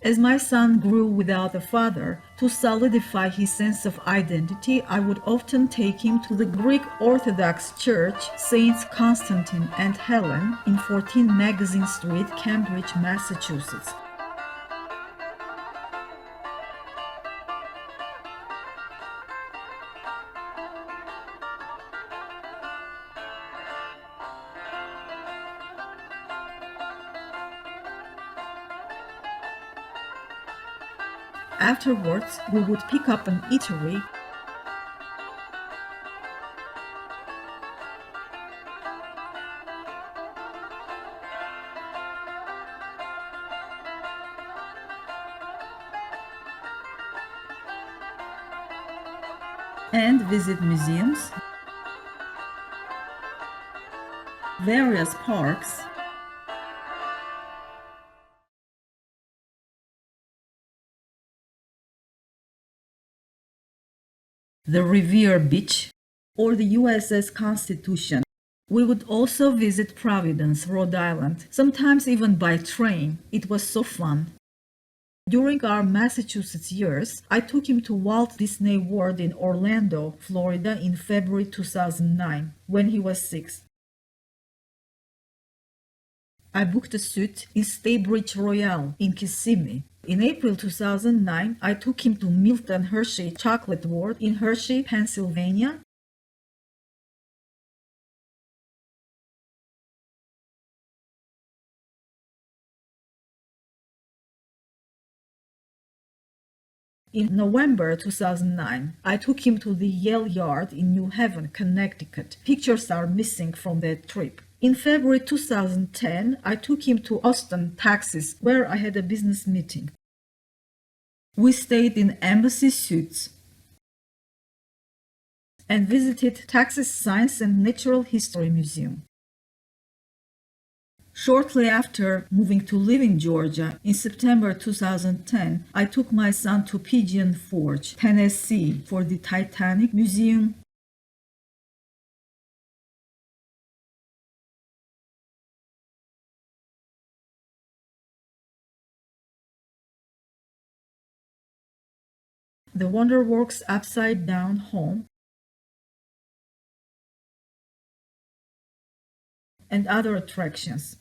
As my son grew without a father, to solidify his sense of identity, I would often take him to the Greek Orthodox Church, Saints Constantine and Helen, in 14 Magazine Street, Cambridge, Massachusetts. Afterwards, we would pick up an eatery. And visit museums, various parks, the Revere Beach, or the USS Constitution. We would also visit Providence, Rhode Island, sometimes even by train. It was so fun. During our Massachusetts years, I took him to Walt Disney World in Orlando, Florida in February 2009, when he was 6. I booked a suite in Staybridge Royal in Kissimmee. In April 2009, I took him to Milton Hershey Chocolate World in Hershey, Pennsylvania. In November 2009, I took him to the Yale Yard in New Haven, Connecticut. Pictures are missing from that trip. In February 2010, I took him to Austin, Texas, where I had a business meeting. We stayed in Embassy Suites and visited Texas Science and Natural History Museum. Shortly after moving to live in Georgia, in September 2010, I took my son to Pigeon Forge, Tennessee, for the Titanic Museum. The WonderWorks Upside Down Home, and other attractions.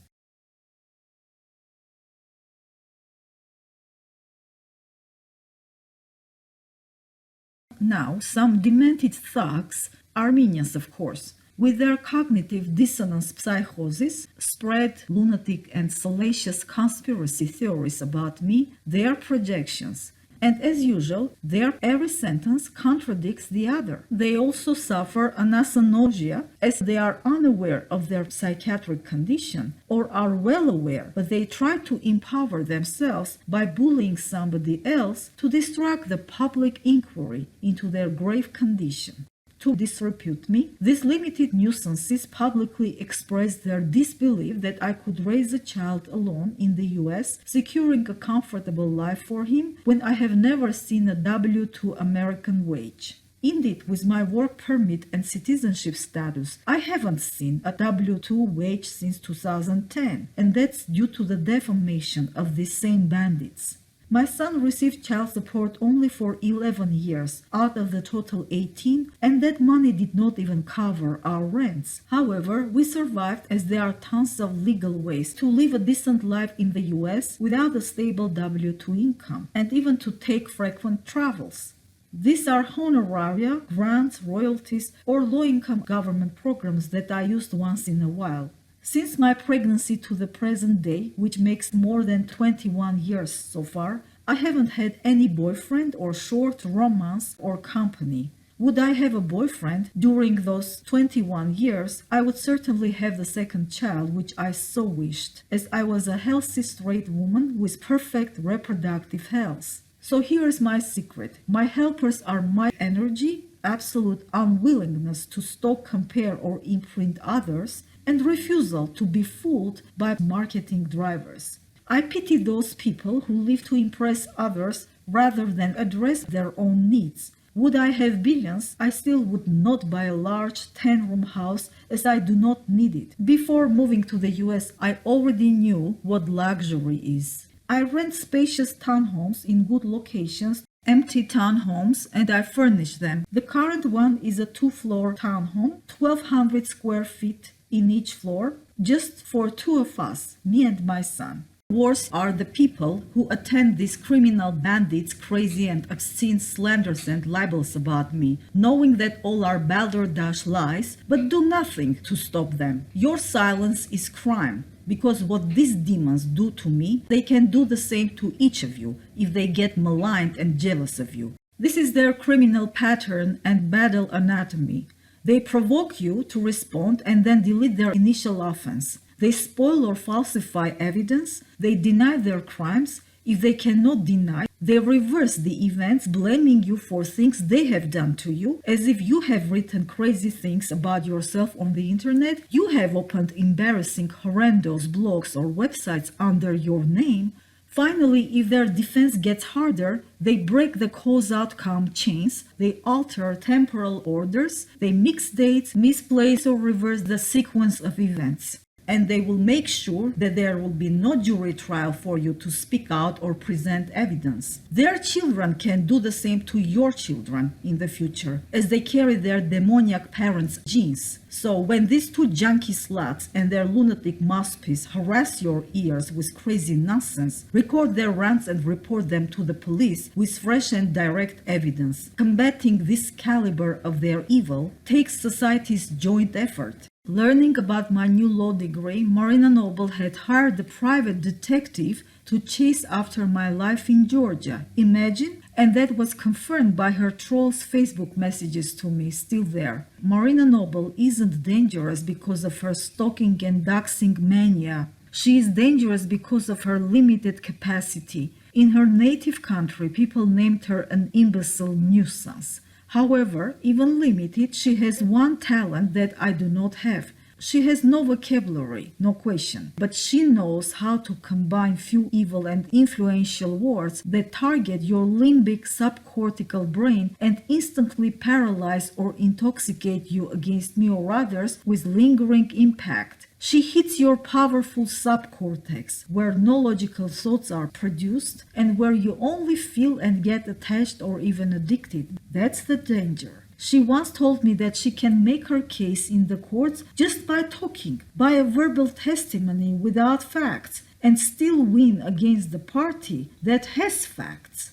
Now, some demented thugs, Armenians of course, with their cognitive dissonance psychosis, spread lunatic and salacious conspiracy theories about me, their projections. And as usual, their every sentence contradicts the other. They also suffer anosognosia, as they are unaware of their psychiatric condition, or are well aware, but they try to empower themselves by bullying somebody else to distract the public inquiry into their grave condition. To disrepute me, these limited nuisances publicly expressed their disbelief that I could raise a child alone in the US, securing a comfortable life for him when I have never seen a W-2 American wage. Indeed, with my work permit and citizenship status, I haven't seen a W-2 wage since 2010, and that's due to the defamation of these same bandits. My son received child support only for 11 years out of the total 18, and that money did not even cover our rents. However, we survived as there are tons of legal ways to live a decent life in the US without a stable W-2 income, and even to take frequent travels. These are honoraria, grants, royalties, or low-income government programs that I used once in a while. Since my pregnancy to the present day, which makes more than 21 years so far, I haven't had any boyfriend or short romance or company. Would I have a boyfriend during those 21 years, I would certainly have the second child, which I so wished, as I was a healthy straight woman with perfect reproductive health. So here's my secret. My helpers are my energy, absolute unwillingness to stalk, compare, or imprint others, and refusal to be fooled by marketing drivers. I pity those people who live to impress others rather than address their own needs. Would I have billions, I still would not buy a large 10-room house, as I do not need it. Before moving to the US, I already knew what luxury is. I rent spacious townhomes in good locations, empty townhomes, and I furnish them. The current one is a 2-floor townhome, 1,200 square feet in each floor, just for 2 of us, me and my son. Worse are the people who attend these criminal bandits' crazy and obscene slanders and libels about me, knowing that all are balderdash lies, but do nothing to stop them. Your silence is crime, because what these demons do to me, they can do the same to each of you if they get maligned and jealous of you. This is their criminal pattern and battle anatomy. They provoke you to respond and then delete their initial offense. They spoil or falsify evidence, they deny their crimes. If they cannot deny, they reverse the events, blaming you for things they have done to you, as if you have written crazy things about yourself on the internet, you have opened embarrassing, horrendous blogs or websites under your name. Finally, if their defense gets harder, they break the cause-outcome chains, they alter temporal orders, they mix dates, misplace or reverse the sequence of events. And they will make sure that there will be no jury trial for you to speak out or present evidence. Their children can do the same to your children in the future, as they carry their demoniac parents' genes. So when these 2 junkie sluts and their lunatic mouthpiece harass your ears with crazy nonsense, record their rants and report them to the police with fresh and direct evidence. Combating this caliber of their evil takes society's joint effort. Learning about my new law degree, Marina Noble had hired a private detective to chase after my life in Georgia. Imagine? And that was confirmed by her trolls' Facebook messages to me, still there. Marina Noble isn't dangerous because of her stalking and doxing mania. She is dangerous because of her limited capacity. In her native country, people named her an imbecile nuisance. However, even limited, she has one talent that I do not have. She has no vocabulary, no question, but she knows how to combine few evil and influential words that target your limbic subcortical brain and instantly paralyze or intoxicate you against me or others with lingering impact. She hits your powerful subcortex, where no logical thoughts are produced and where you only feel and get attached or even addicted. That's the danger. She once told me that she can make her case in the courts just by talking, by a verbal testimony without facts, and still win against the party that has facts.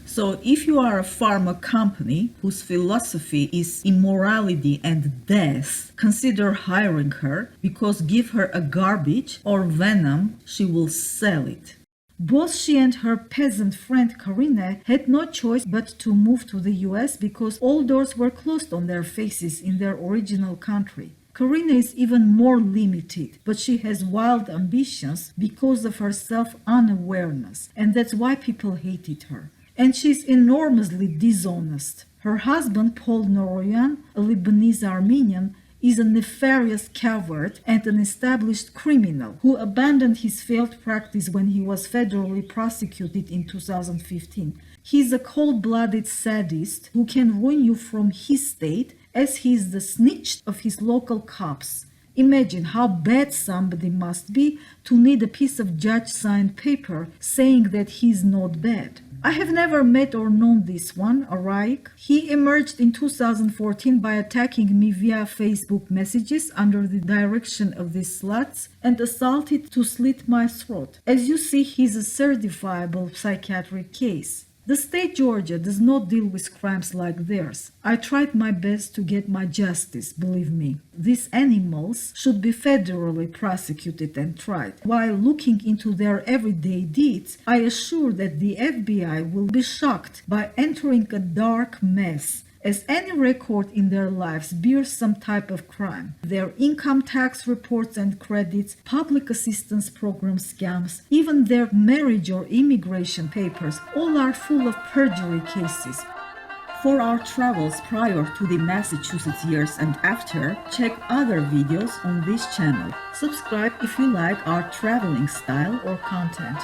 So if you are a pharma company whose philosophy is immorality and death, consider hiring her, because give her a garbage or venom, she will sell it. Both she and her peasant friend Karina had no choice but to move to the US because all doors were closed on their faces in their original country. Karina is even more limited, but she has wild ambitions because of her self-unawareness, and that's why people hated her. And she's enormously dishonest. Her husband, Paul Noroyan, a Lebanese Armenian, is a nefarious coward and an established criminal who abandoned his failed practice when he was federally prosecuted in 2015. He's a cold-blooded sadist who can ruin you from his state, as he is the snitch of his local cops. Imagine how bad somebody must be to need a piece of judge-signed paper saying that he's not bad. I have never met or known this one, Araik. He emerged in 2014 by attacking me via Facebook messages under the direction of these sluts and assaulted to slit my throat. As you see, he's a certifiable psychiatric case. The state Georgia does not deal with crimes like theirs. I tried my best to get my justice, believe me. These animals should be federally prosecuted and tried. While looking into their everyday deeds, I assure that the FBI will be shocked by entering a dark mess, as any record in their lives bears some type of crime. Their income tax reports and credits, public assistance program scams, even their marriage or immigration papers, all are full of perjury cases. For our travels prior to the Massachusetts years and after, check other videos on this channel. Subscribe if you like our traveling style or content.